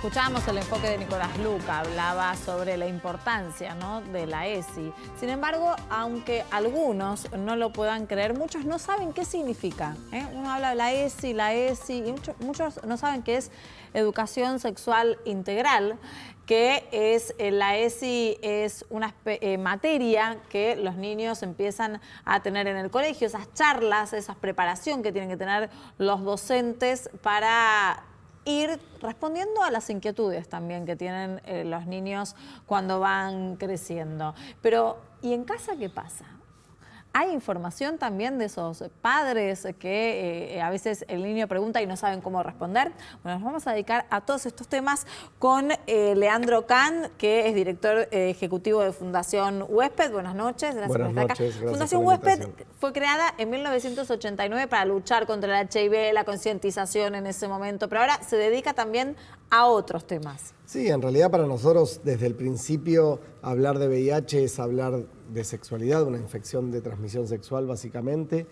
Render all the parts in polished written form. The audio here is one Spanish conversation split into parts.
Escuchábamos el enfoque de Nicolás Luca, hablaba sobre la importancia, ¿no?, de la ESI. Sin embargo, aunque algunos no lo puedan creer, muchos no saben qué significa, ¿eh? Uno habla de la ESI, y muchos no saben qué es educación sexual integral, que es la ESI es una materia que los niños empiezan a tener en el colegio, esas charlas, esa preparación que tienen que tener los docentes para ir respondiendo a las inquietudes también que tienen los niños cuando van creciendo. Pero, ¿y en casa qué pasa? ¿Hay información también de esos padres que a veces el niño pregunta y no saben cómo responder? Bueno, nos vamos a dedicar a todos estos temas con Leandro Can, que es director ejecutivo de Fundación Huésped. Buenas noches, gracias por estar acá. Fundación Huésped fue creada en 1989 para luchar contra el HIV, la concientización en ese momento, pero ahora se dedica también a otros temas. Sí, en realidad para nosotros desde el principio hablar de VIH es hablar de sexualidad, una infección de transmisión sexual básicamente,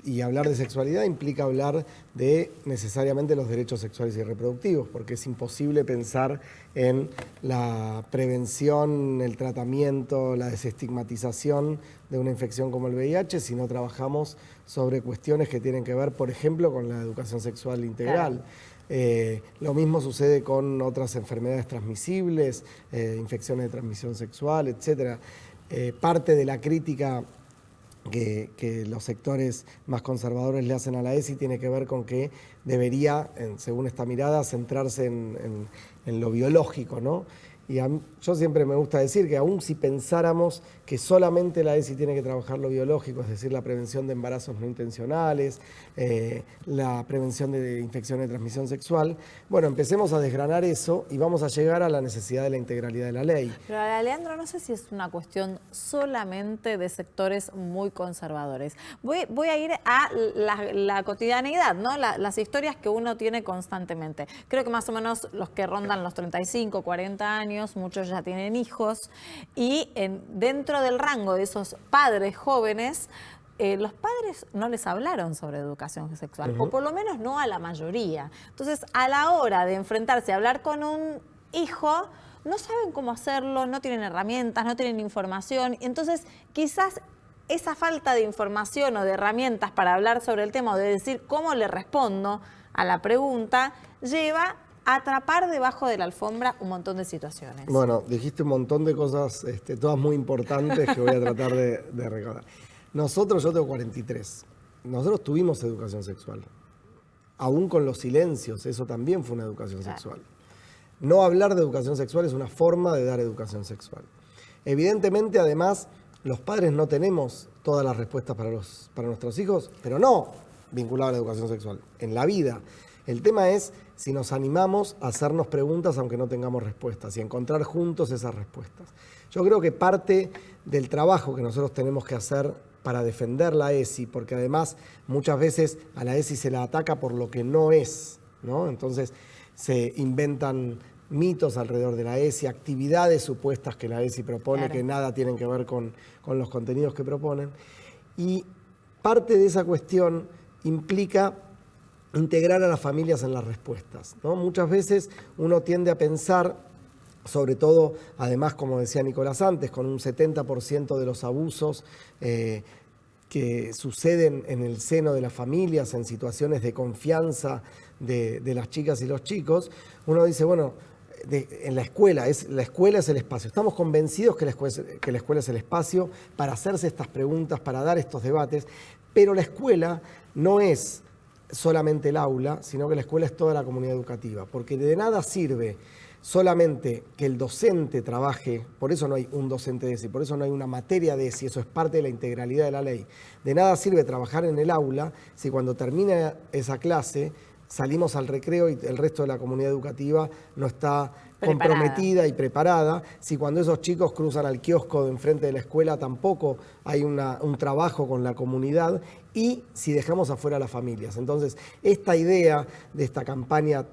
y hablar de sexualidad implica hablar de necesariamente los derechos sexuales y reproductivos, porque es imposible pensar en la prevención, el tratamiento, la desestigmatización de una infección como el VIH si no trabajamos sobre cuestiones que tienen que ver, por ejemplo, con la educación sexual integral. Claro. Lo mismo sucede con otras enfermedades transmisibles, infecciones de transmisión sexual, etc. Parte de la crítica que los sectores más conservadores le hacen a la ESI tiene que ver con que debería, según esta mirada, centrarse en lo biológico, ¿no? Y yo siempre me gusta decir que aún si pensáramos que solamente la ESI tiene que trabajar lo biológico, es decir, la prevención de embarazos no intencionales, la prevención de infecciones de transmisión sexual, bueno, empecemos a desgranar eso y vamos a llegar a la necesidad de la integralidad de la ley. Pero Leandro, no sé si es una cuestión solamente de sectores muy conservadores. Voy a ir a la cotidianeidad, ¿no? Las historias que uno tiene constantemente. Creo que más o menos los que rondan los 35, 40 años, muchos ya tienen hijos, y dentro del rango de esos padres jóvenes, los padres no les hablaron sobre educación sexual, o por lo menos no a la mayoría. Entonces, a la hora de enfrentarse a hablar con un hijo, no saben cómo hacerlo, no tienen herramientas, no tienen información. Entonces, quizás esa falta de información o de herramientas para hablar sobre el tema, o de decir cómo le respondo a la pregunta, lleva a atrapar debajo de la alfombra un montón de situaciones. Bueno, dijiste un montón de cosas, todas muy importantes que voy a tratar de recordar. Nosotros, yo tengo 43, nosotros tuvimos educación sexual. Aún con los silencios, eso también fue una educación sexual. No hablar de educación sexual es una forma de dar educación sexual. Evidentemente, además, los padres no tenemos todas las respuestas para nuestros hijos, pero no vinculado a la educación sexual, en la vida. El tema es si nos animamos a hacernos preguntas aunque no tengamos respuestas y encontrar juntos esas respuestas. Yo creo que parte del trabajo que nosotros tenemos que hacer para defender la ESI, porque además muchas veces a la ESI se la ataca por lo que no es, ¿no? Entonces se inventan mitos alrededor de la ESI, actividades supuestas que la ESI propone, claro, que nada tienen que ver con los contenidos que proponen. Y parte de esa cuestión implica integrar a las familias en las respuestas, ¿no? Muchas veces uno tiende a pensar, sobre todo, además, como decía Nicolás antes, con un 70% de los abusos que suceden en el seno de las familias, en situaciones de confianza de las chicas y los chicos, uno dice, bueno, en la escuela es el espacio. Estamos convencidos que la escuela es el espacio para hacerse estas preguntas, para dar estos debates, pero la escuela no es solamente el aula, sino que la escuela es toda la comunidad educativa, porque de nada sirve solamente que el docente trabaje, por eso no hay un docente de ESI, por eso no hay una materia de ESI, eso es parte de la integralidad de la ley. De nada sirve trabajar en el aula si cuando termina esa clase salimos al recreo y el resto de la comunidad educativa no está comprometida y preparada, si cuando esos chicos cruzan al kiosco de enfrente de la escuela tampoco hay un trabajo con la comunidad, y si dejamos afuera a las familias. Entonces, esta idea de esta campaña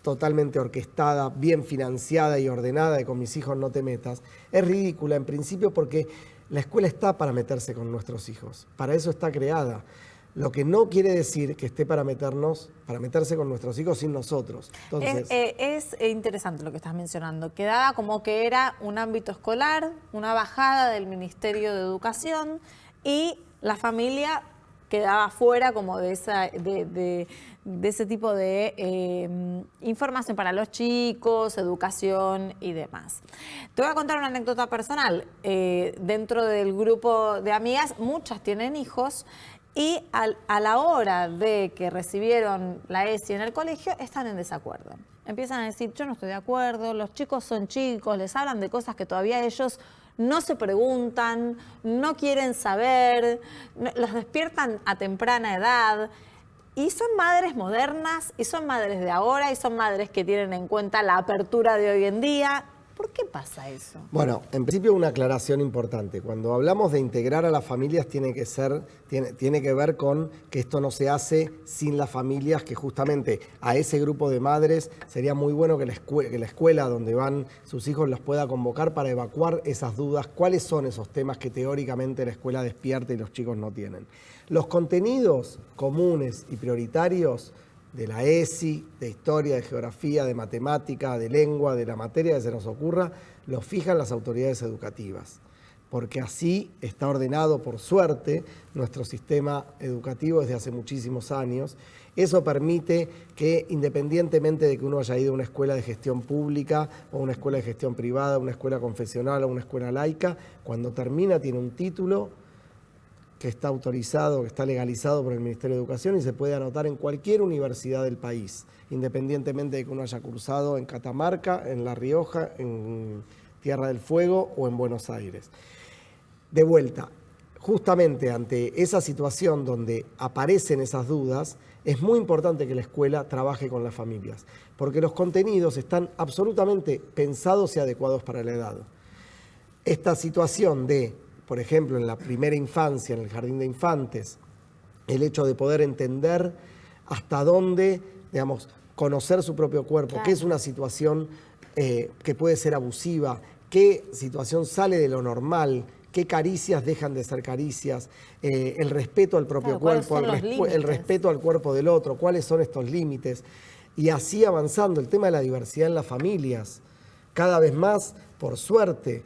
totalmente orquestada, bien financiada y ordenada de con mis hijos no te metas, es ridícula en principio porque la escuela está para meterse con nuestros hijos, para eso está creada. Lo que no quiere decir que esté para meterse con nuestros hijos sin nosotros. Entonces, es interesante lo que estás mencionando. Quedaba como que era un ámbito escolar, una bajada del Ministerio de Educación y la familia quedaba fuera como de ese tipo de información para los chicos, educación y demás. Te voy a contar una anécdota personal. Dentro del grupo de amigas, muchas tienen hijos y a la hora de que recibieron la ESI en el colegio, están en desacuerdo. Empiezan a decir, yo no estoy de acuerdo, los chicos son chicos, les hablan de cosas que todavía ellos no se preguntan, no quieren saber, los despiertan a temprana edad. Y son madres modernas, y son madres de ahora, y son madres que tienen en cuenta la apertura de hoy en día. ¿Por qué pasa eso? Bueno, en principio una aclaración importante. Cuando hablamos de integrar a las familias tiene que ver con que esto no se hace sin las familias, que justamente a ese grupo de madres sería muy bueno que la escuela donde van sus hijos los pueda convocar para evacuar esas dudas. ¿Cuáles son esos temas que teóricamente la escuela despierta y los chicos no tienen? Los contenidos comunes y prioritarios de la ESI, de historia, de geografía, de matemática, de lengua, de la materia que se nos ocurra, los fijan las autoridades educativas. Porque así está ordenado, por suerte, nuestro sistema educativo desde hace muchísimos años. Eso permite que, independientemente de que uno haya ido a una escuela de gestión pública o una escuela de gestión privada, una escuela confesional o una escuela laica, cuando termina tiene un título que está autorizado, que está legalizado por el Ministerio de Educación y se puede anotar en cualquier universidad del país, independientemente de que uno haya cursado en Catamarca, en La Rioja, en Tierra del Fuego o en Buenos Aires. De vuelta, justamente ante esa situación donde aparecen esas dudas, es muy importante que la escuela trabaje con las familias, porque los contenidos están absolutamente pensados y adecuados para la edad. Esta situación de, por ejemplo, en la primera infancia, en el jardín de infantes, el hecho de poder entender hasta dónde, digamos, conocer su propio cuerpo, claro, qué es una situación que puede ser abusiva, qué situación sale de lo normal, qué caricias dejan de ser caricias, el respeto al propio cuerpo, el respeto al cuerpo del otro, cuáles son estos límites. Y así avanzando, el tema de la diversidad en las familias, cada vez más, por suerte,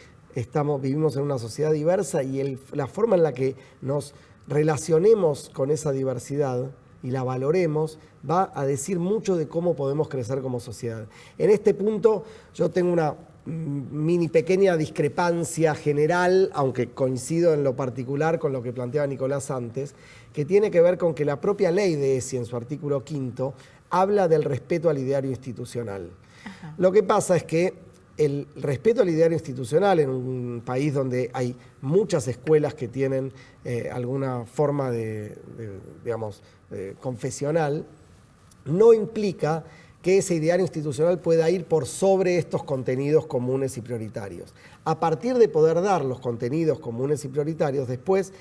vivimos en una sociedad diversa y la forma en la que nos relacionemos con esa diversidad y la valoremos va a decir mucho de cómo podemos crecer como sociedad. En este punto yo tengo una mini pequeña discrepancia general, aunque coincido en lo particular con lo que planteaba Nicolás antes, que tiene que ver con que la propia ley de ESI en su artículo 5 habla del respeto al ideario institucional. Ajá. Lo que pasa es que el respeto al ideario institucional en un país donde hay muchas escuelas que tienen alguna forma digamos, confesional, no implica que ese ideario institucional pueda ir por sobre estos contenidos comunes y prioritarios. A partir de poder dar los contenidos comunes y prioritarios, después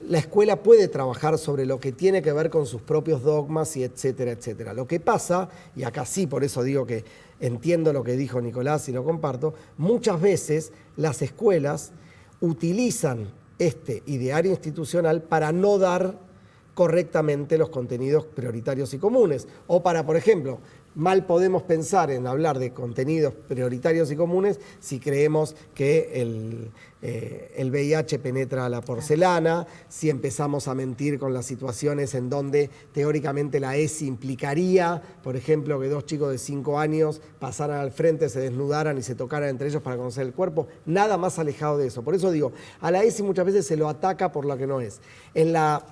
la escuela puede trabajar sobre lo que tiene que ver con sus propios dogmas y etcétera, etcétera. Lo que pasa, y acá sí, por eso digo que entiendo lo que dijo Nicolás y lo comparto, muchas veces las escuelas utilizan este ideario institucional para no dar correctamente los contenidos prioritarios y comunes. O para, por ejemplo, mal podemos pensar en hablar de contenidos prioritarios y comunes si creemos que el VIH penetra la porcelana, si empezamos a mentir con las situaciones en donde teóricamente la ESI implicaría, por ejemplo, que dos chicos de 5 años pasaran al frente, se desnudaran y se tocaran entre ellos para conocer el cuerpo. Nada más alejado de eso. Por eso digo, a la ESI muchas veces se lo ataca por lo que no es. La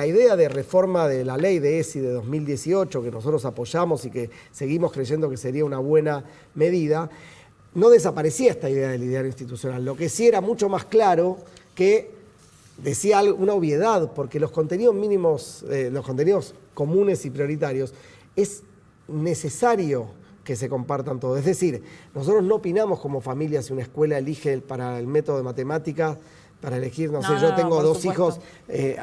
idea de reforma de la ley de ESI de 2018, que nosotros apoyamos y que seguimos creyendo que sería una buena medida, no desaparecía esta idea del ideario institucional. Lo que sí era mucho más claro que decía una obviedad, porque los contenidos mínimos, los contenidos comunes y prioritarios, es necesario que se compartan todos. Es decir, nosotros no opinamos como familia si una escuela elige para el método de matemáticas para elegir, no No, sé, no, yo no, tengo por 2 supuesto. hijos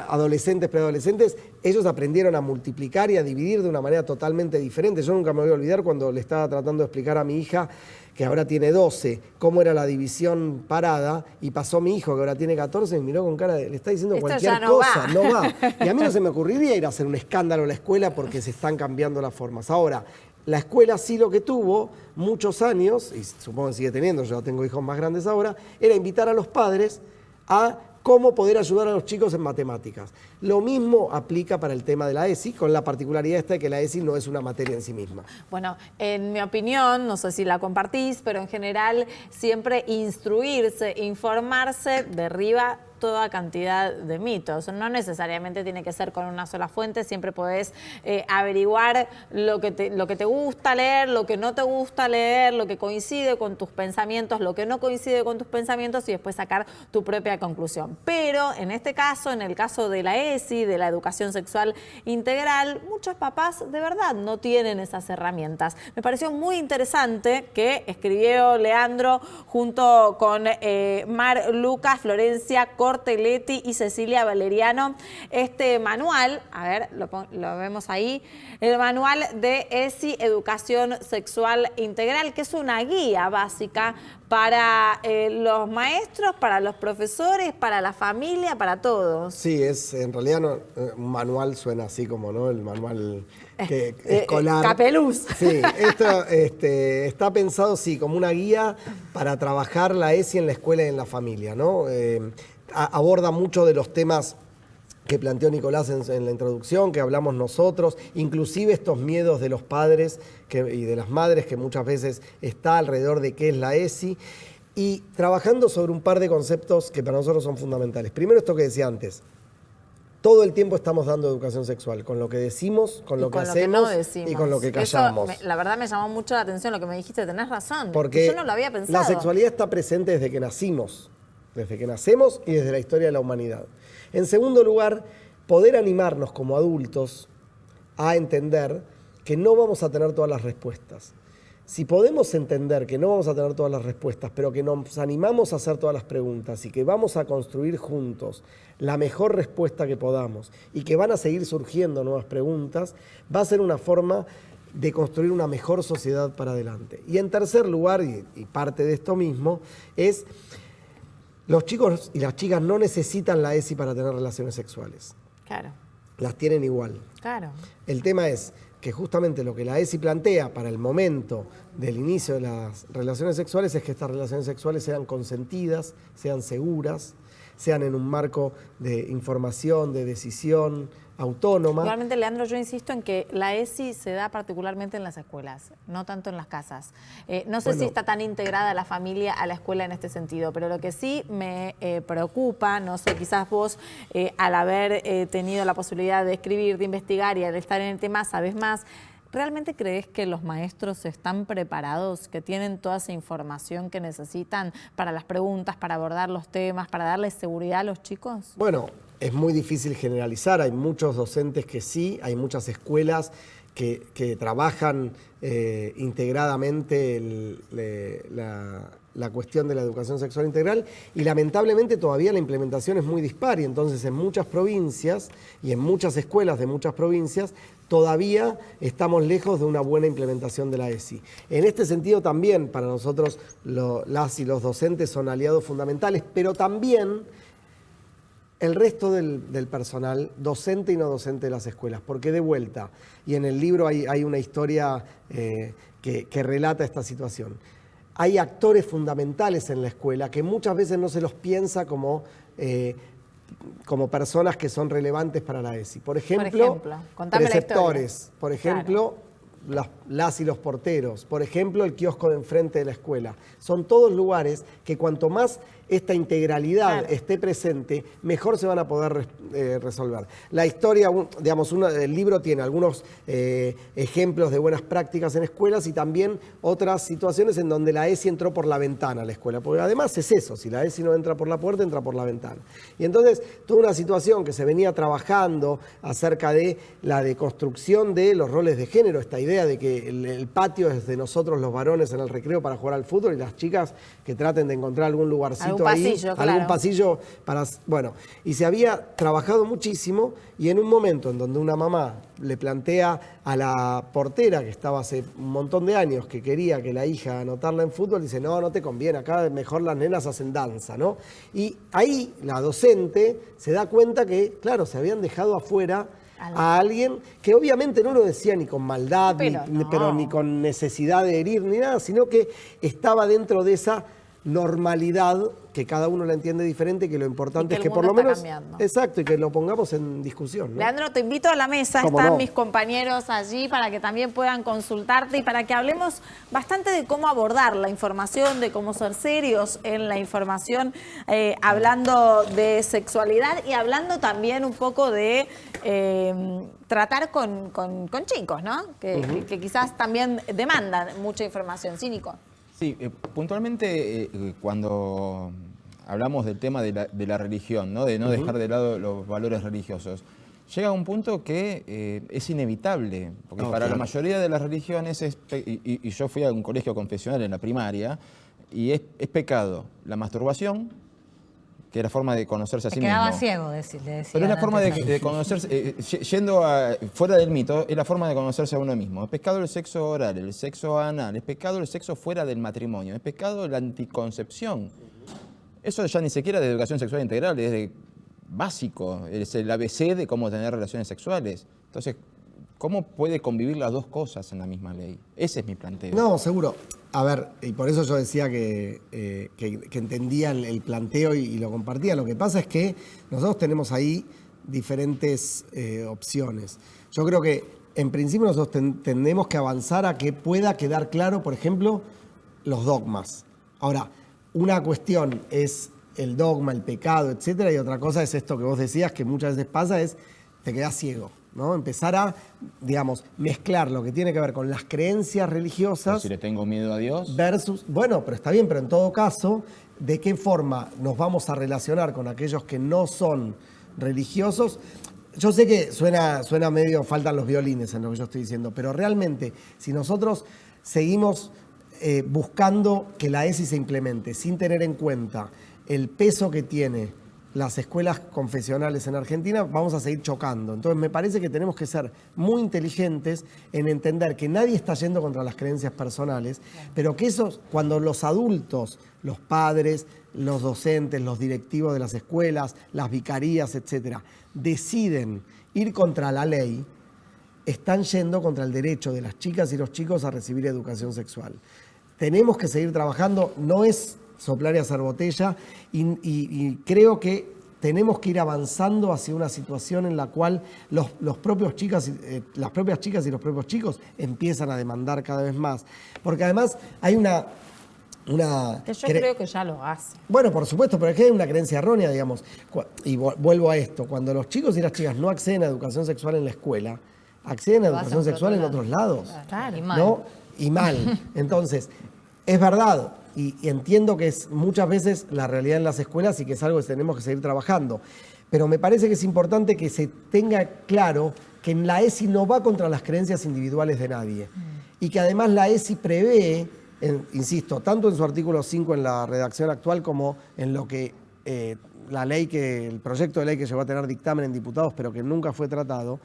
adolescentes, preadolescentes, ellos aprendieron a multiplicar y a dividir de una manera totalmente diferente. Yo nunca me voy a olvidar cuando le estaba tratando de explicar a mi hija, que ahora tiene 12, cómo era la división parada, y pasó mi hijo, que ahora tiene 14, y me miró con cara de, le está diciendo Esto cualquier ya no cosa, va. no va. Y a mí no se me ocurriría ir a hacer un escándalo a la escuela porque se están cambiando las formas. Ahora, la escuela sí lo que tuvo muchos años, y supongo que sigue teniendo, yo tengo hijos más grandes ahora, era invitar a los padres a cómo poder ayudar a los chicos en matemáticas. Lo mismo aplica para el tema de la ESI, con la particularidad esta de que la ESI no es una materia en sí misma. Bueno, en mi opinión, no sé si la compartís, pero en general siempre instruirse, informarse derriba toda cantidad de mitos. No necesariamente tiene que ser con una sola fuente, siempre podés averiguar lo que te gusta leer, lo que no te gusta leer, lo que coincide con tus pensamientos, lo que no coincide con tus pensamientos y después sacar tu propia conclusión. Pero en este caso, en el caso de la ESI, de la educación sexual integral, muchos papás de verdad no tienen esas herramientas. Me pareció muy interesante que escribió Leandro junto con Mar Lucas, Florencia Corteletti y Cecilia Valeriano este manual, a ver, lo vemos ahí, el manual de ESI Educación Sexual Integral, que es una guía básica para los maestros, para los profesores, para la familia, para todos. Sí, en realidad un manual suena así como, ¿no? El manual escolar. Capeluz. Sí, esto está pensado, sí, como una guía para trabajar la ESI en la escuela y en la familia, ¿no? Aborda mucho de los temas que planteó Nicolás en la introducción, que hablamos nosotros, inclusive estos miedos de los padres y de las madres que muchas veces está alrededor de qué es la ESI, y trabajando sobre un par de conceptos que para nosotros son fundamentales. Primero, esto que decía antes, todo el tiempo estamos dando educación sexual, con lo que decimos, con lo que hacemos y con lo que callamos. Eso, la verdad me llamó mucho la atención lo que me dijiste, tenés razón, porque yo no lo había pensado. La sexualidad está presente desde que nacimos y desde la historia de la humanidad. En segundo lugar, poder animarnos como adultos a entender que no vamos a tener todas las respuestas. Si podemos entender que no vamos a tener todas las respuestas, pero que nos animamos a hacer todas las preguntas y que vamos a construir juntos la mejor respuesta que podamos y que van a seguir surgiendo nuevas preguntas, va a ser una forma de construir una mejor sociedad para adelante. Y en tercer lugar, y parte de esto mismo, es los chicos y las chicas no necesitan la ESI para tener relaciones sexuales. Claro. Las tienen igual. Claro. El tema es que justamente lo que la ESI plantea para el momento del inicio de las relaciones sexuales es que estas relaciones sexuales sean consentidas, sean seguras, sean en un marco de información, de decisión autónoma. Igualmente, Leandro, yo insisto en que la ESI se da particularmente en las escuelas, no tanto en las casas. No sé si está tan integrada la familia a la escuela en este sentido, pero lo que sí me preocupa, no sé, quizás vos al haber tenido la posibilidad de escribir, de investigar y al estar en el tema sabés más, ¿realmente crees que los maestros están preparados, que tienen toda esa información que necesitan para las preguntas, para abordar los temas, para darles seguridad a los chicos? Bueno, es muy difícil generalizar, hay muchos docentes que sí, hay muchas escuelas que trabajan integradamente la cuestión de la educación sexual integral y lamentablemente todavía la implementación es muy dispar y entonces en muchas provincias y en muchas escuelas de muchas provincias todavía estamos lejos de una buena implementación de la ESI. En este sentido también para nosotros las y los docentes son aliados fundamentales, pero también el resto del personal, docente y no docente de las escuelas, porque de vuelta, y en el libro hay una historia que relata esta situación, hay actores fundamentales en la escuela que muchas veces no se los piensa como personas que son relevantes para la ESI. Por ejemplo preceptores, por ejemplo, claro, las y los porteros, por ejemplo, el kiosco de enfrente de la escuela. Son todos lugares que cuanto más esta integralidad claro, esté presente, mejor se van a poder resolver. La historia, digamos, el libro tiene algunos ejemplos de buenas prácticas en escuelas y también otras situaciones en donde la ESI entró por la ventana a la escuela, porque además es eso, si la ESI no entra por la puerta, entra por la ventana. Y entonces, toda una situación que se venía trabajando acerca de la deconstrucción de los roles de género, esta idea de que el patio es de nosotros los varones en el recreo para jugar al fútbol y las chicas que traten de encontrar algún lugarcito chiquitito algún ahí, pasillo, algún claro. pasillo para, bueno, y se había trabajado muchísimo y en un momento en donde una mamá le plantea a la portera que estaba hace un montón de años que quería que la hija anotarla en fútbol, dice, no, no te conviene, acá mejor las nenas hacen danza, ¿no? Y ahí la docente se da cuenta que, claro, se habían dejado afuera a alguien que obviamente no lo decía ni con maldad, Pero ni con necesidad de herir, ni nada, sino que estaba dentro de esa normalidad que cada uno la entiende diferente, que lo importante Y es que que el por lo mundo está menos... cambiando. Exacto, y que lo pongamos en discusión, ¿no? Leandro, te invito a la mesa, ¿Cómo están no? mis compañeros allí para que también puedan consultarte y para que hablemos bastante de cómo abordar la información, de cómo ser serios en la información, hablando de sexualidad y hablando también un poco de tratar con chicos, ¿no? Que quizás también demandan mucha información. ¿Sí, Nico? Sí, puntualmente cuando hablamos del tema de la religión, ¿no? De no dejar de lado los valores religiosos, llega a un punto que es inevitable, porque para la mayoría de las religiones, y yo fui a un colegio confesional en la primaria, y es pecado la masturbación, que es la forma de conocerse a sí mismo. Quedaba ciego, le decían. Pero es la forma antes. de conocerse, fuera del mito, es la forma de conocerse a uno mismo. Es pecado el sexo oral, el sexo anal, es pecado el sexo fuera del matrimonio, es pecado la anticoncepción. Eso ya ni siquiera de educación sexual integral, es de básico, es el ABC de cómo tener relaciones sexuales. Entonces, ¿cómo puede convivir las dos cosas en la misma ley? Ese es mi planteo. No, seguro. A ver, y por eso yo decía que entendía el planteo y lo compartía. Lo que pasa es que nosotros tenemos ahí diferentes opciones. Yo creo que en principio nosotros tenemos que avanzar a que pueda quedar claro, por ejemplo, los dogmas. Ahora, una cuestión es el dogma, el pecado, etcétera, y otra cosa es esto que vos decías, que muchas veces pasa, es te quedás ciego, ¿no? Empezar a, digamos, mezclar lo que tiene que ver con las creencias religiosas. Pero si le tengo miedo a Dios. Versus, bueno, pero está bien, pero en todo caso, ¿de qué forma nos vamos a relacionar con aquellos que no son religiosos? Yo sé que suena medio, faltan los violines en lo que yo estoy diciendo, pero realmente, si nosotros seguimos buscando que la ESI se implemente sin tener en cuenta el peso que tiene las escuelas confesionales en Argentina, vamos a seguir chocando. Entonces me parece que tenemos que ser muy inteligentes en entender que nadie está yendo contra las creencias personales, pero que eso, cuando los adultos, los padres, los docentes, los directivos de las escuelas, las vicarías, etcétera, deciden ir contra la ley, están yendo contra el derecho de las chicas y los chicos a recibir educación sexual. Tenemos que seguir trabajando, no es soplar y hacer botella, y creo que tenemos que ir avanzando hacia una situación en la cual las propias chicas y los propios chicos empiezan a demandar cada vez más. Porque además hay una Que yo creo que ya lo hace. Bueno, por supuesto, pero es que hay una creencia errónea, digamos. Y vuelvo a esto, cuando los chicos y las chicas no acceden a educación sexual en la escuela, acceden a Lo educación hacen por sexual en otro otros lado. lados. Claro. Y ¿No? mal. Y mal. Entonces, es verdad, y entiendo que es muchas veces la realidad en las escuelas y que es algo que tenemos que seguir trabajando. Pero me parece que es importante que se tenga claro que en la ESI no va contra las creencias individuales de nadie. Y que además la ESI prevé, insisto, tanto en su artículo 5 en la redacción actual como en lo que el proyecto de ley que llegó a tener dictamen en diputados, pero que nunca fue tratado,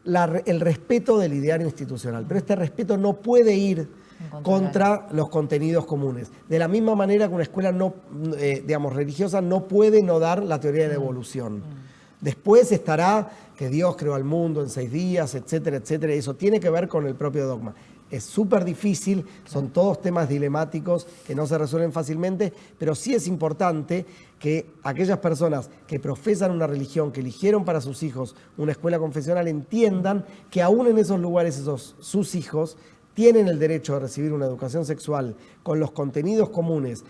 el respeto del ideario institucional. Pero este respeto no puede ir contra los contenidos comunes. De la misma manera que una escuela religiosa no puede no dar la teoría de la evolución. Después estará que Dios creó al mundo en 6 días, etcétera, etcétera. Y eso tiene que ver con el propio dogma. Es súper difícil, son todos temas dilemáticos que no se resuelven fácilmente, pero sí es importante que aquellas personas que profesan una religión, que eligieron para sus hijos una escuela confesional, entiendan que aún en esos lugares sus hijos tienen el derecho a recibir una educación sexual con los contenidos comunes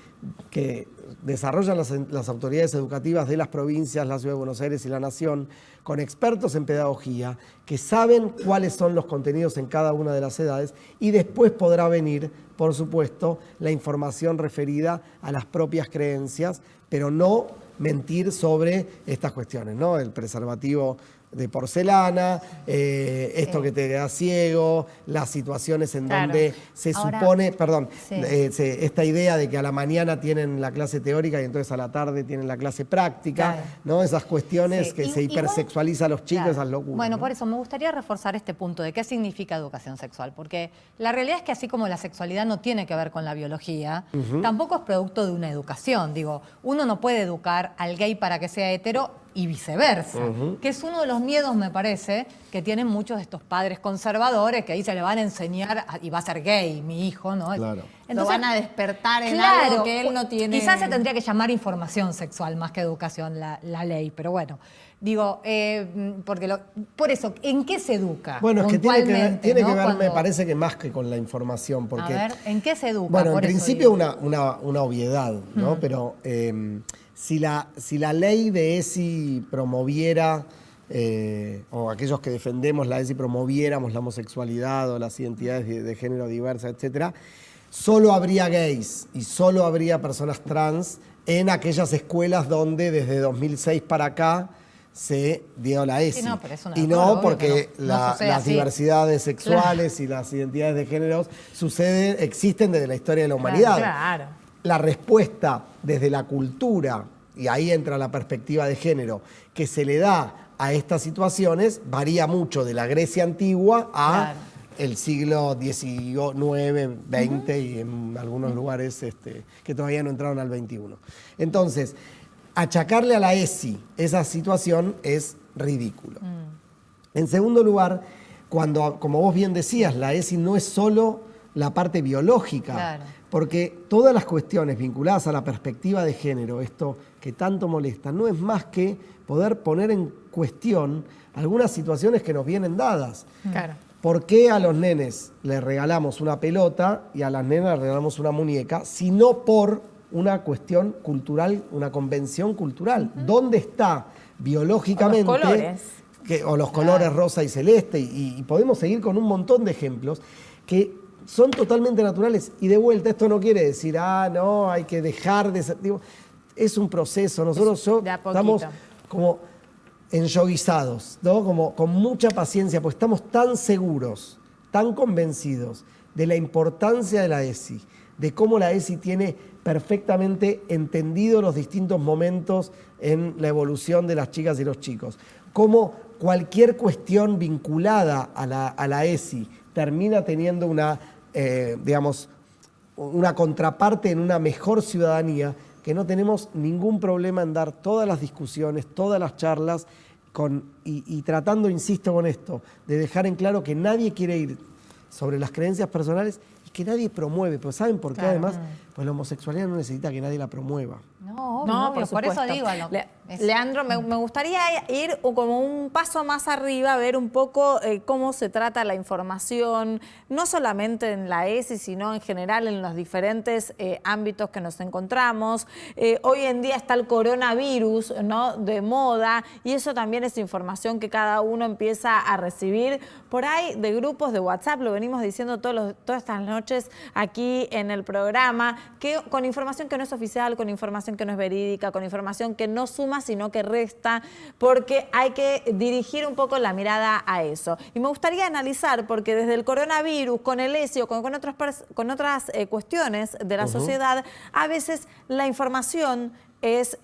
que desarrollan las autoridades educativas de las provincias, la Ciudad de Buenos Aires y la Nación, con expertos en pedagogía que saben cuáles son los contenidos en cada una de las edades, y después podrá venir, por supuesto, la información referida a las propias creencias, pero no mentir sobre estas cuestiones, ¿no? El preservativo de porcelana, esto que te da ciego, las situaciones en donde se Ahora, supone, perdón, sí. esta idea de que a la mañana tienen la clase teórica y entonces a la tarde tienen la clase práctica, Claro. ¿no? Esas cuestiones Sí. que se Igual- hipersexualiza a los chicos, Claro. esas locuras. Bueno, ¿no? por eso me gustaría reforzar este punto de qué significa educación sexual, porque la realidad es que así como la sexualidad no tiene que ver con la biología, tampoco es producto de una educación. Digo, uno no puede educar al gay para que sea hetero y viceversa, que es uno de los miedos, me parece, que tienen muchos de estos padres conservadores que ahí se le van a enseñar y va a ser gay mi hijo, ¿no? Claro. Lo van a despertar en claro, algo que él no tiene. Quizás se tendría que llamar información sexual más que educación la ley, pero bueno, digo, porque por eso, ¿en qué se educa? Bueno, es que tiene que puntualmente, ¿no? ver, me Cuando- parece que más que con la información, porque... A ver, ¿en qué se educa? Bueno, en Por eso principio digo. una obviedad, ¿no? Pero si la ley de ESI promoviera, o aquellos que defendemos la ESI promoviéramos la homosexualidad o las identidades de género diversas, etcétera, solo habría gays y solo habría personas trans en aquellas escuelas donde desde 2006 para acá se dio la ESI. Sí, no, pero es un y error, no obvio porque que no sucede las así. diversidades sexuales y las identidades de géneros existen desde la historia de la humanidad. Claro. La respuesta desde la cultura, y ahí entra la perspectiva de género, que se le da a estas situaciones varía mucho de la Grecia antigua a Claro. el siglo XIX, XX y en algunos lugares que todavía no entraron al XXI. Entonces, achacarle a la ESI esa situación es ridículo. En segundo lugar, cuando, como vos bien decías, la ESI no es solo la parte biológica, Claro. porque todas las cuestiones vinculadas a la perspectiva de género, esto que tanto molesta, no es más que poder poner en cuestión algunas situaciones que nos vienen dadas. Claro. ¿Por qué a los nenes les regalamos una pelota y a las nenas les regalamos una muñeca, sino por una cuestión cultural, una convención cultural? ¿Dónde está biológicamente? O los colores. O los colores rosa y celeste, y podemos seguir con un montón de ejemplos que son totalmente naturales. Y de vuelta, esto no quiere decir, no, hay que dejar de ser... Digo, es un proceso. Nosotros de a poquito. estamos como enyoguizados, ¿no? Como con mucha paciencia, pues estamos tan seguros, tan convencidos de la importancia de la ESI, de cómo la ESI tiene perfectamente entendido los distintos momentos en la evolución de las chicas y los chicos, cómo cualquier cuestión vinculada a la ESI termina teniendo una contraparte en una mejor ciudadanía, que no tenemos ningún problema en dar todas las discusiones, todas las charlas, y tratando, insisto con esto, de dejar en claro que nadie quiere ir sobre las creencias personales y que nadie promueve. Pero ¿saben por qué? Claro. Además, pues la homosexualidad no necesita que nadie la promueva. No, No, obvio, por eso digo. Leandro, me gustaría ir como un paso más arriba, ver un poco cómo se trata la información, no solamente en la ESI, sino en general en los diferentes ámbitos que nos encontramos. Hoy en día está el coronavirus, ¿no?, de moda, y eso también es información que cada uno empieza a recibir por ahí de grupos de WhatsApp, lo venimos diciendo todas estas noches aquí en el programa, que con información que no es oficial, con información que no es verídica, con información que no suma, sino que resta, porque hay que dirigir un poco la mirada a eso. Y me gustaría analizar, porque desde el coronavirus, con el ESI o con otras cuestiones de la sociedad, a veces la información es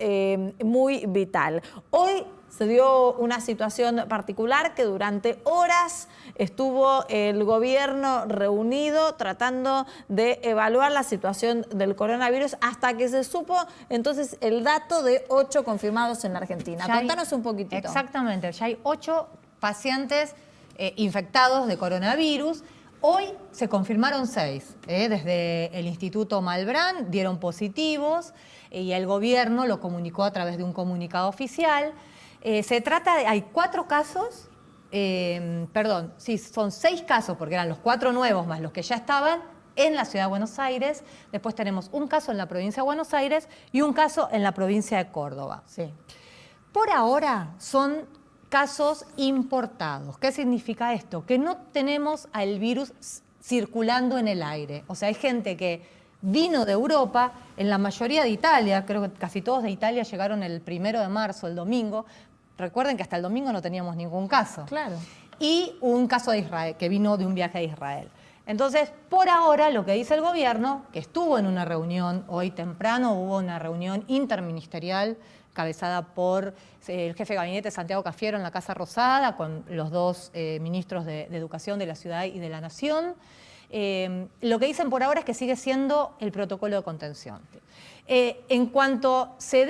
muy vital. Hoy se dio una situación particular que durante horas estuvo el gobierno reunido tratando de evaluar la situación del coronavirus hasta que se supo entonces el dato de 8 confirmados en la Argentina. Contanos un poquitito. Exactamente, ya hay 8 pacientes infectados de coronavirus. Hoy se confirmaron 6. Desde el Instituto Malbrán dieron positivos y el gobierno lo comunicó a través de un comunicado oficial. Se trata de, hay 4 casos, son 6 casos, porque eran los 4 nuevos más los que ya estaban en la Ciudad de Buenos Aires. Después tenemos un caso en la provincia de Buenos Aires y un caso en la provincia de Córdoba. Sí. Por ahora son casos importados. ¿Qué significa esto? Que no tenemos al virus circulando en el aire. O sea, hay gente que vino de Europa, en la mayoría de Italia, creo que casi todos de Italia llegaron el 1 de marzo, el domingo, Recuerden que hasta el domingo no teníamos ningún caso. Claro. Y un caso de Israel, que vino de un viaje a Israel. Entonces, por ahora, lo que dice el gobierno, que estuvo en una reunión, hoy temprano hubo una reunión interministerial cabezada por el jefe de gabinete Santiago Cafiero en la Casa Rosada, con los dos ministros de Educación de la Ciudad y de la Nación. Lo que dicen por ahora es que sigue siendo el protocolo de contención. En cuanto se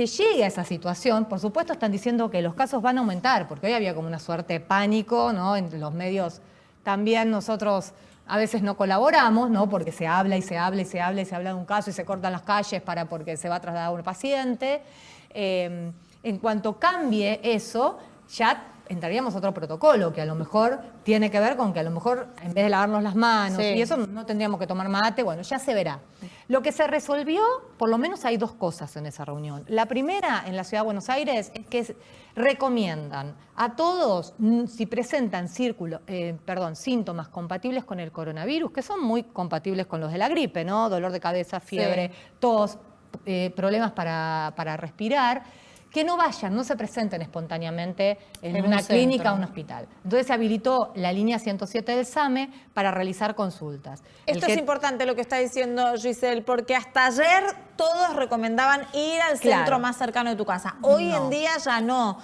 llegue a esa situación, por supuesto están diciendo que los casos van a aumentar, porque hoy había como una suerte de pánico, ¿no? En los medios también nosotros a veces no colaboramos, ¿no? Porque se habla y se habla y se habla y se habla de un caso y se cortan las calles porque se va a trasladar a un paciente. En cuanto cambie eso, ya entraríamos a otro protocolo que a lo mejor tiene que ver con que a lo mejor en vez de lavarnos las manos y eso no tendríamos que tomar mate, bueno, ya se verá. Lo que se resolvió, por lo menos hay dos cosas en esa reunión. La primera, en la Ciudad de Buenos Aires, es que recomiendan a todos, si presentan síntomas compatibles con el coronavirus, que son muy compatibles con los de la gripe, ¿no? Dolor de cabeza, fiebre, tos, problemas para respirar, que no vayan, no se presenten espontáneamente en una clínica o un hospital. Entonces se habilitó la línea 107 del SAME para realizar consultas. Esto es importante lo que está diciendo Giselle, porque hasta ayer todos recomendaban ir al centro más cercano de tu casa. Hoy en día ya no.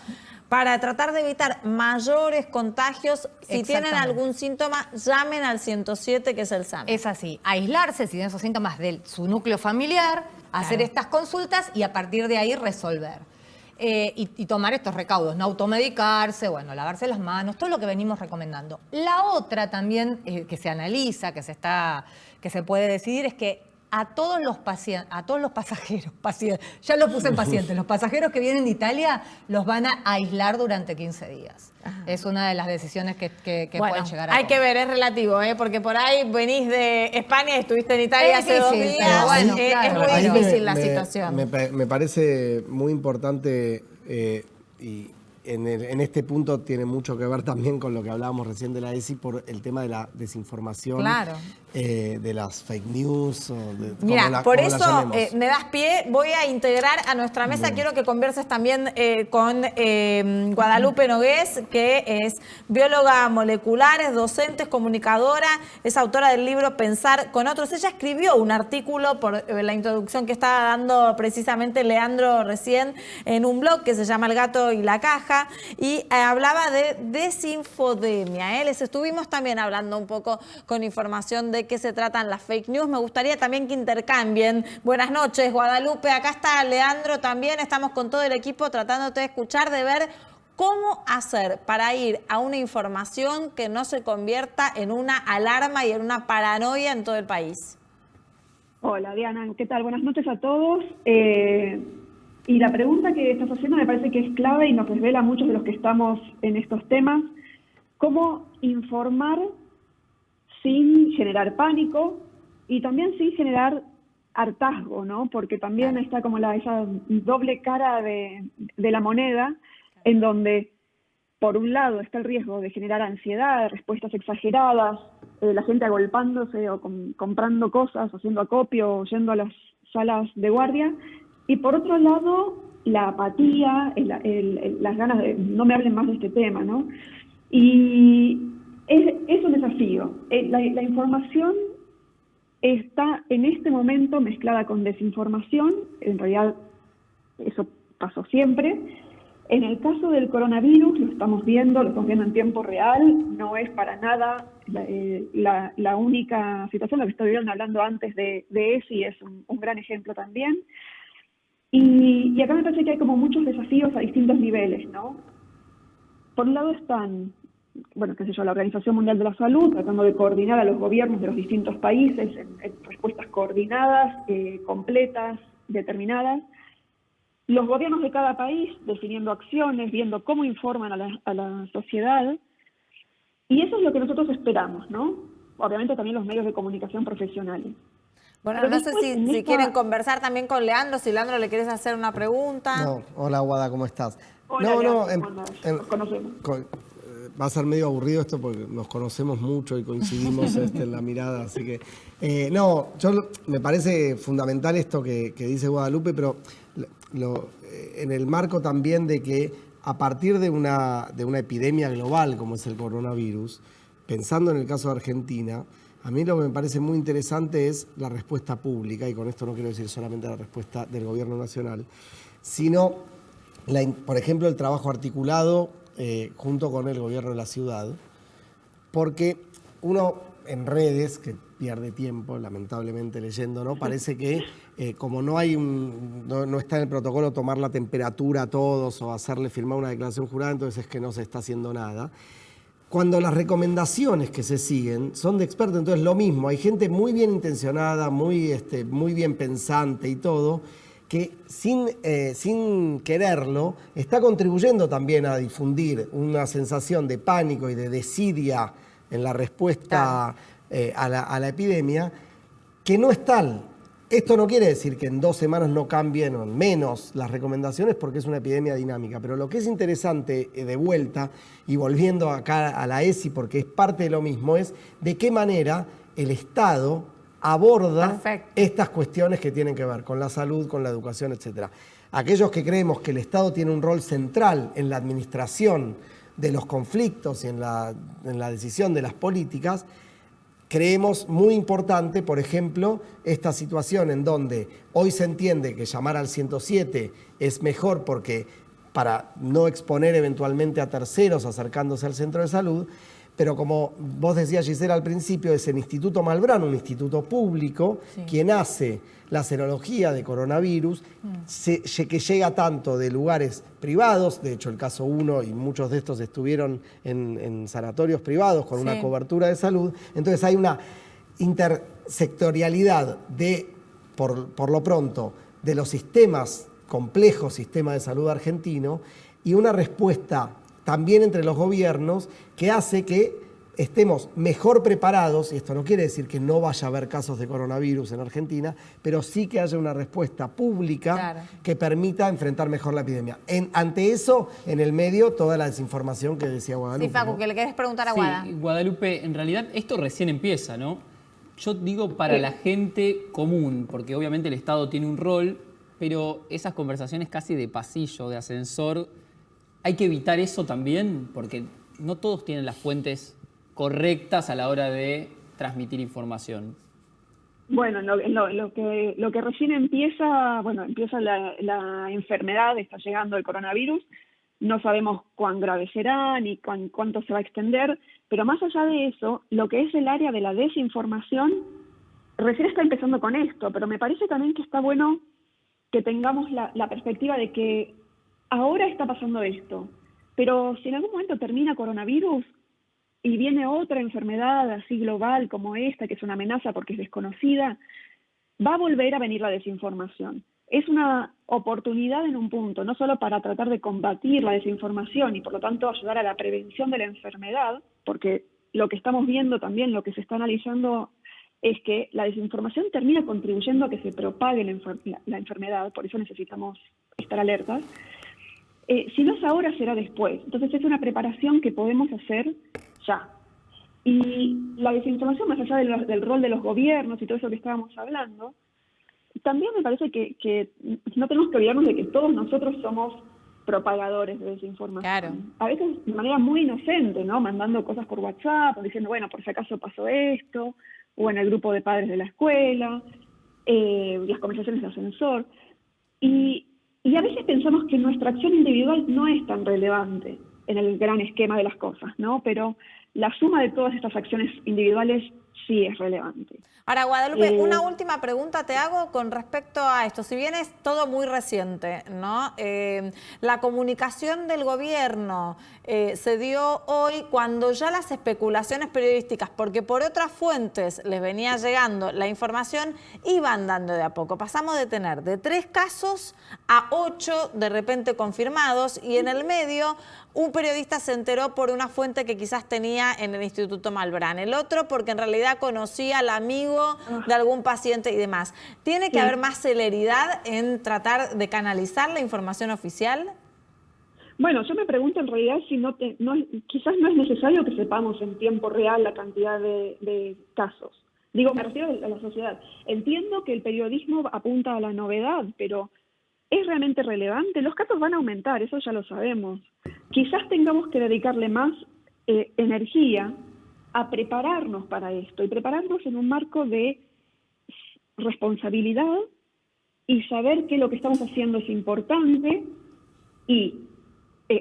Para tratar de evitar mayores contagios, si tienen algún síntoma, llamen al 107, que es el SAME. Es así, aislarse si tienen esos síntomas de su núcleo familiar, hacer estas consultas y a partir de ahí resolver. Y tomar estos recaudos, no automedicarse, bueno, lavarse las manos, todo lo que venimos recomendando. La otra también que se analiza, que se puede decidir, es que a todos los pasajeros, ya lo puse en pacientes, los pasajeros que vienen de Italia los van a aislar durante 15 días. Ajá. Es una de las decisiones que pueden llegar a tomar. Hay que ver, es relativo, porque por ahí venís de España y estuviste en Italia hace 2 días. Bueno, es muy difícil la situación. Me parece muy importante y en este punto tiene mucho que ver también con lo que hablábamos recién de la ESI por el tema de la desinformación, claro. De las fake news. Mira, por eso me das pie, voy a integrar a nuestra mesa, quiero que converses también con Guadalupe Nogués, que es bióloga molecular, es docente, es comunicadora, es autora del libro Pensar con otros. Ella escribió un artículo por la introducción que estaba dando precisamente Leandro recién en un blog que se llama El gato y la caja, y hablaba de desinfodemia. Les estuvimos también hablando un poco con información de qué se tratan las fake news. Me gustaría también que intercambien. Buenas noches, Guadalupe. Acá está Leandro también. Estamos con todo el equipo tratándote de escuchar, de ver cómo hacer para ir a una información que no se convierta en una alarma y en una paranoia en todo el país. Hola, Diana. ¿Qué tal? Buenas noches a todos. Y la pregunta que estás haciendo me parece que es clave y nos desvela a muchos de los que estamos en estos temas. ¿Cómo informar sin generar pánico y también sin generar hartazgo, ¿no? Porque también está como esa doble cara de la moneda, en donde por un lado está el riesgo de generar ansiedad, respuestas exageradas, la gente agolpándose o comprando cosas, haciendo acopio o yendo a las salas de guardia, y por otro lado la apatía, las ganas de no me hablen más de este tema, ¿no? Y es un desafío. La información está en este momento mezclada con desinformación. En realidad eso pasó siempre. En el caso del coronavirus lo estamos viendo en tiempo real. No es para nada la única situación. Lo que estuvieron hablando antes de ESI es un gran ejemplo también. Y acá me parece que hay como muchos desafíos a distintos niveles, ¿no? Por un lado están, la Organización Mundial de la Salud, tratando de coordinar a los gobiernos de los distintos países en respuestas coordinadas, completas, determinadas. Los gobiernos de cada país definiendo acciones, viendo cómo informan a la sociedad. Y eso es lo que nosotros esperamos, ¿no? Obviamente también los medios de comunicación profesionales. Bueno, pero no sé si quieren conversar también con Leandro, si Leandro le quieres hacer una pregunta. No, hola Guada, ¿cómo estás? Hola, Leandro, nos conocemos. Va a ser medio aburrido esto porque nos conocemos mucho y coincidimos en la mirada, así que... me parece fundamental esto que dice Guadalupe, pero en el marco también de que a partir de una epidemia global como es el coronavirus, pensando en el caso de Argentina, a mí lo que me parece muy interesante es la respuesta pública, y con esto no quiero decir solamente la respuesta del gobierno nacional, sino, por ejemplo, el trabajo articulado junto con el gobierno de la ciudad, porque uno en redes, que pierde tiempo lamentablemente leyendo, ¿no? Parece que como no está en el protocolo tomar la temperatura a todos o hacerle firmar una declaración jurada, entonces es que no se está haciendo nada. Cuando las recomendaciones que se siguen son de expertos, entonces lo mismo, hay gente muy bien intencionada, muy bien pensante y todo, que sin quererlo está contribuyendo también a difundir una sensación de pánico y de desidia en la respuesta a la epidemia, que no es tal. Esto no quiere decir que en 2 semanas no cambien o menos las recomendaciones, porque es una epidemia dinámica. Pero lo que es interesante, de vuelta, y volviendo acá a la ESI, porque es parte de lo mismo, es de qué manera el Estado aborda estas cuestiones que tienen que ver con la salud, con la educación, etc. Aquellos que creemos que el Estado tiene un rol central en la administración de los conflictos y en la decisión de las políticas, creemos muy importante, por ejemplo, esta situación en donde hoy se entiende que llamar al 107 es mejor porque para no exponer eventualmente a terceros acercándose al centro de salud, pero como vos decías, Gisela, al principio, es el Instituto Malbrán, un instituto público, quien hace la serología de coronavirus, que llega tanto de lugares privados, de hecho el caso 1 y muchos de estos estuvieron en sanatorios privados con una cobertura de salud, entonces hay una intersectorialidad por lo pronto, de los sistemas complejos, sistema de salud argentino, y una respuesta también entre los gobiernos que hace que estemos mejor preparados, y esto no quiere decir que no vaya a haber casos de coronavirus en Argentina, pero sí que haya una respuesta pública que permita enfrentar mejor la epidemia. Ante eso, en el medio, toda la desinformación que decía Guadalupe. Sí, Facu, ¿no? que le querés preguntar a Guada. Sí, Guadalupe, en realidad esto recién empieza, ¿no? Yo digo para la gente común, porque obviamente el Estado tiene un rol, pero esas conversaciones casi de pasillo, de ascensor, hay que evitar eso también, porque no todos tienen las fuentes correctas a la hora de transmitir información. Bueno, lo que recién empieza la enfermedad, está llegando el coronavirus, no sabemos cuán grave será ni cuánto se va a extender, pero más allá de eso, lo que es el área de la desinformación, recién está empezando con esto, pero me parece también que está bueno que tengamos la perspectiva de que ahora está pasando esto, pero si en algún momento termina coronavirus y viene otra enfermedad así global como esta, que es una amenaza porque es desconocida, va a volver a venir la desinformación. Es una oportunidad en un punto, no solo para tratar de combatir la desinformación y por lo tanto ayudar a la prevención de la enfermedad, porque lo que estamos viendo también, lo que se está analizando, es que la desinformación termina contribuyendo a que se propague la enfermedad, por eso necesitamos estar alertas. Si no es ahora, será después. Entonces es una preparación que podemos hacer ya. Y la desinformación, más allá del rol de los gobiernos y todo eso que estábamos hablando, también me parece que no tenemos que olvidarnos de que todos nosotros somos propagadores de desinformación. Claro. A veces de manera muy inocente, ¿no? Mandando cosas por WhatsApp, o diciendo, bueno, por si acaso pasó esto, o en el grupo de padres de la escuela, las conversaciones de ascensor. Y a veces pensamos que nuestra acción individual no es tan relevante en el gran esquema de las cosas, ¿no? Pero la suma de todas estas acciones individuales sí es relevante. Ahora, Guadalupe, una última pregunta te hago con respecto a esto. Si bien es todo muy reciente, ¿no? La comunicación del gobierno se dio hoy cuando ya las especulaciones periodísticas, porque por otras fuentes les venía llegando la información, iban dando de a poco. Pasamos de tener de 3 casos a 8 de repente confirmados, y en el medio un periodista se enteró por una fuente que quizás tenía en el Instituto Malbrán, el otro porque en realidad conocía al amigo de algún paciente y demás. ¿Tiene que haber más celeridad en tratar de canalizar la información oficial? Bueno, yo me pregunto en realidad si quizás no es necesario que sepamos en tiempo real la cantidad de casos. Digo, me refiero a la sociedad. Entiendo que el periodismo apunta a la novedad, pero ¿es realmente relevante? Los casos van a aumentar, eso ya lo sabemos. Quizás tengamos que dedicarle más energía a prepararnos para esto y prepararnos en un marco de responsabilidad y saber que lo que estamos haciendo es importante y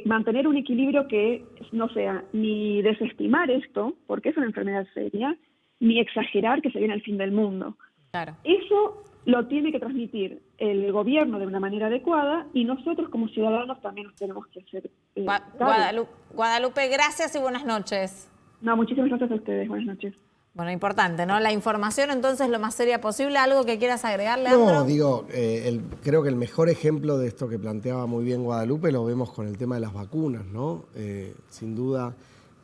mantener un equilibrio que no sea ni desestimar esto, porque es una enfermedad seria, ni exagerar que se viene el fin del mundo. Claro. Eso lo tiene que transmitir el gobierno de una manera adecuada y nosotros como ciudadanos también nos tenemos que hacer cargo. Guadalupe, gracias y buenas noches. No, muchísimas gracias a ustedes. Buenas noches. Bueno, importante, ¿no? La información entonces lo más seria posible. ¿Algo que quieras agregar, Leandro? No, digo, creo que el mejor ejemplo de esto que planteaba muy bien Guadalupe lo vemos con el tema de las vacunas, ¿no? Sin duda,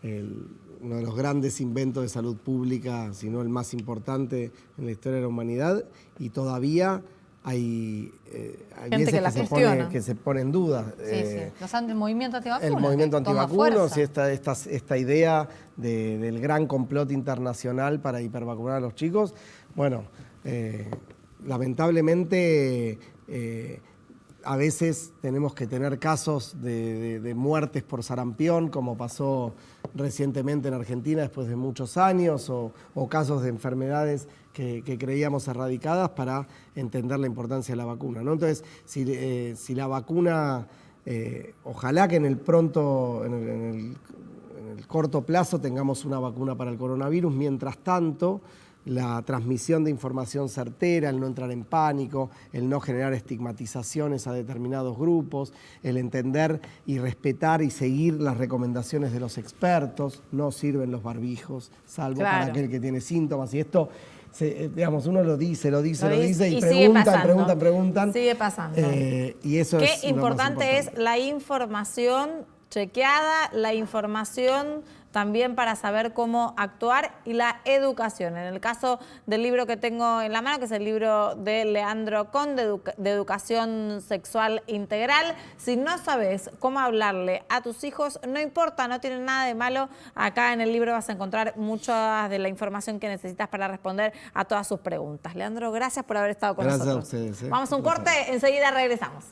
uno de los grandes inventos de salud pública, si no el más importante en la historia de la humanidad, y todavía hay gente que la cuestiona, que se pone en duda. El movimiento antivacunas. El movimiento antivacunas y fuerza. esta idea del gran complot internacional para hipervacunar a los chicos. Bueno, lamentablemente a veces tenemos que tener casos de muertes por sarampión, como pasó recientemente en Argentina después de muchos años, o casos de enfermedades que creíamos erradicadas para entender la importancia de la vacuna, ¿no? Entonces, si la vacuna, ojalá que en el corto plazo tengamos una vacuna para el coronavirus, mientras tanto, la transmisión de información certera, el no entrar en pánico, el no generar estigmatizaciones a determinados grupos, el entender y respetar y seguir las recomendaciones de los expertos. No sirven los barbijos, salvo para aquel que tiene síntomas. Y esto, digamos, uno lo dice y preguntan. Sigue pasando. Y eso es Qué importante es la información chequeada, la información también para saber cómo actuar y la educación. En el caso del libro que tengo en la mano, que es el libro de Leandro Con, de Educación Sexual Integral, si no sabes cómo hablarle a tus hijos, no importa, no tiene nada de malo. Acá en el libro vas a encontrar mucha de la información que necesitas para responder a todas sus preguntas. Leandro, gracias por haber estado con nosotros. Gracias a ustedes. Vamos a un corte, enseguida regresamos.